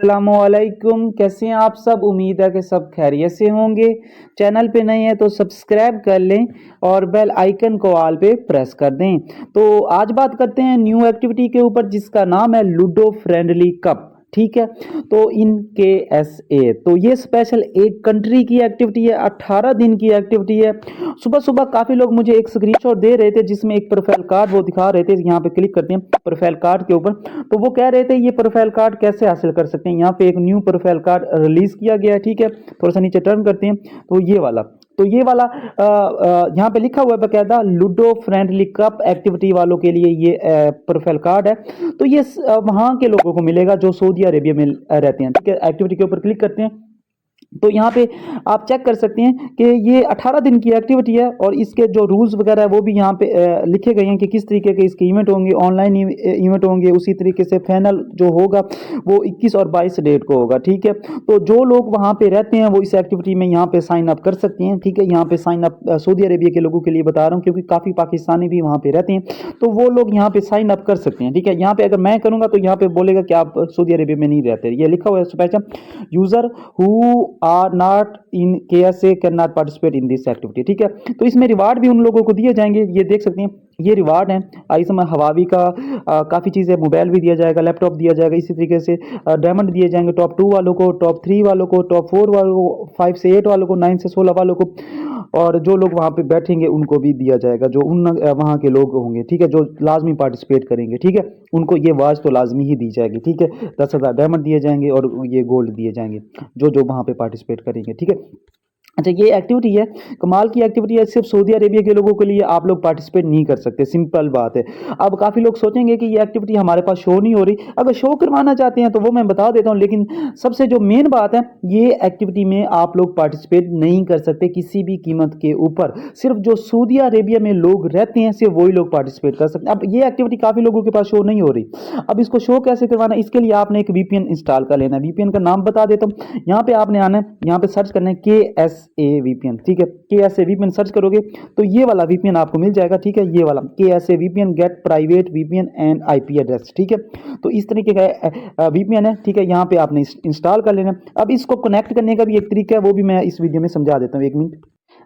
अस्सलामुअलैकुम। कैसे हैं आप सब? उम्मीद है कि सब खैरियत से होंगे। चैनल पे नए हैं तो सब्सक्राइब कर लें और बेल आइकन को ऑल पे प्रेस कर दें। तो आज बात करते हैं न्यू एक्टिविटी के ऊपर जिसका नाम है लूडो फ्रेंडली कप। ठीक है, तो इन के एस ए तो ये स्पेशल एक कंट्री की एक्टिविटी है, 18 दिन की एक्टिविटी है। सुबह सुबह काफ़ी लोग मुझे एक स्क्रीनशॉट दे रहे थे जिसमें एक प्रोफाइल कार्ड वो दिखा रहे थे। यहाँ पे क्लिक करते हैं प्रोफाइल कार्ड के ऊपर, तो वो कह रहे थे ये प्रोफाइल कार्ड कैसे हासिल कर सकते हैं। यहाँ पे एक न्यू प्रोफाइल कार्ड रिलीज किया गया है। ठीक है, थोड़ा सा नीचे टर्न करते हैं तो ये वाला यहाँ पे लिखा हुआ है बकायदा लूडो फ्रेंडली कप एक्टिविटी वालों के लिए ये प्रोफाइल कार्ड है। तो ये वहाँ के लोगों को मिलेगा जो सऊदी अरेबिया में रहते हैं। ठीक है, एक्टिविटी के ऊपर क्लिक करते हैं तो यहाँ पे आप चेक कर सकते हैं कि ये 18 दिन की एक्टिविटी है और इसके जो रूल्स वगैरह है वो भी यहाँ पे लिखे गए हैं कि किस तरीके के इसके इवेंट होंगे। ऑनलाइन इवेंट होंगे, उसी तरीके से फाइनल जो होगा वो 21 और 22 डेट को होगा। ठीक है, तो जो लोग वहाँ पे रहते हैं वो इस एक्टिविटी में यहाँ पे साइन अप कर सकते हैं। ठीक है, यहाँ पे साइन अप सऊदी अरेबिया के लोगों के लिए बता रहा हूँ क्योंकि काफ़ी पाकिस्तानी भी वहाँ पे रहते हैं, तो वो लोग यहाँ पे साइन अप कर सकते हैं। ठीक है, यहाँ पे अगर मैं करूँगा तो यहाँ पे बोलेगा कि आप सऊदी अरेबिया में नहीं रहते, ये लिखा हुआ है special user who are not in KSA can not participate in this activity. ठीक है, तो इसमें रिवार्ड भी उन लोगों को दिए जाएंगे, ये देख सकते हैं ये रिवार्ड है। इस समय हवावी का काफ़ी चीज़ें, मोबाइल भी दिया जाएगा, लैपटॉप दिया जाएगा, इसी तरीके से डायमंड दिए जाएंगे टॉप 2 वालों को, टॉप 3 वालों को, टॉप 4 वालों को, 5 से 8 वालों को, 9 से 16 वालों को, और जो लोग वहाँ पे बैठेंगे उनको भी दिया जाएगा जो उन वहाँ के लोग होंगे। ठीक है, जो लाजमी पार्टिसिपेट करेंगे। ठीक है, उनको ये वाच तो लाजमी ही दी जाएगी। ठीक है, 10,000 डायमंड दिए जाएंगे और ये गोल्ड दिए जाएंगे जो जो वहाँ पे पार्टिसिपेट करेंगे। ठीक है, अच्छा ये एक्टिविटी है, कमाल की एक्टिविटी है, सिर्फ सऊदी अरेबिया के लोगों के लिए, आप लोग पार्टिसिपेट नहीं कर सकते, सिंपल बात है। अब काफ़ी लोग सोचेंगे कि ये एक्टिविटी हमारे पास शो नहीं हो रही, अगर शो करवाना चाहते हैं तो वो मैं बता देता हूँ, लेकिन सबसे जो मेन बात है ये एक्टिविटी में आप लोग पार्टिसिपेट नहीं कर सकते किसी भी कीमत के ऊपर। सिर्फ जो सऊदी अरेबिया में लोग रहते हैं सिर्फ वही लोग पार्टिसिपेट कर सकते हैं। अब ये एक्टिविटी काफ़ी लोगों के पास शो नहीं हो रही, अब इसको शो कैसे करवाना है, इसके लिए आपने एक VPN इंस्टॉल कर लेना है। VPN का नाम बता देता हूँ, यहाँ पे आपने आना है, यहाँ पे सर्च करना है KSA VPN। ठीक है, KSA VPN सर्च करोगे तो ये वाला VPN आपको मिल जाएगा। ठीक है, ये वाला KSA VPN get private VPN and IP address. ठीक है, तो इस तरीके का VPN है। ठीक है, यहाँ पे आपने इंस्टॉल कर लेना। अब इसको कनेक्ट करने का भी एक तरीका है, वो भी मैं इस वीडियो में समझा देता हूँ, 1 मिनट।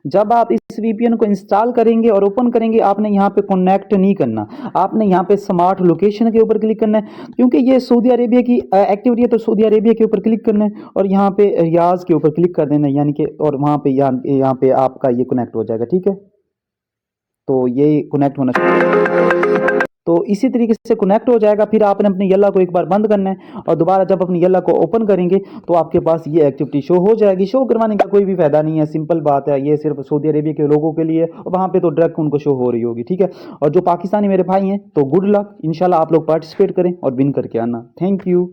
जब आप इस VPN को इंस्टॉल करेंगे और ओपन करेंगे, आपने यहाँ पे कनेक्ट नहीं करना, आपने यहाँ पे स्मार्ट लोकेशन के ऊपर क्लिक करना है, क्योंकि ये सऊदी अरेबिया की एक्टिविटी है तो सऊदी अरेबिया के ऊपर क्लिक करना है और यहाँ पे रियाज के ऊपर क्लिक कर देना है, यानी कि और वहाँ पे यहाँ पे आपका ये कनेक्ट हो जाएगा। ठीक है, तो ये कनेक्ट होना चाहिए, तो इसी तरीके से कनेक्ट हो जाएगा। फिर आपने अपनी यल्ला को एक बार बंद करना है और दोबारा जब अपनी यल्ला को ओपन करेंगे तो आपके पास ये एक्टिविटी शो हो जाएगी। शो करवाने का कोई भी फायदा नहीं है, सिंपल बात है, ये सिर्फ सऊदी अरेबिया के लोगों के लिए, और वहाँ पे तो डायरेक्ट उनको शो हो रही होगी। ठीक है, और जो पाकिस्तानी मेरे भाई हैं तो गुड लक, इंशाल्लाह आप लोग पार्टिसिपेट करें और विन करके आना। Thank you.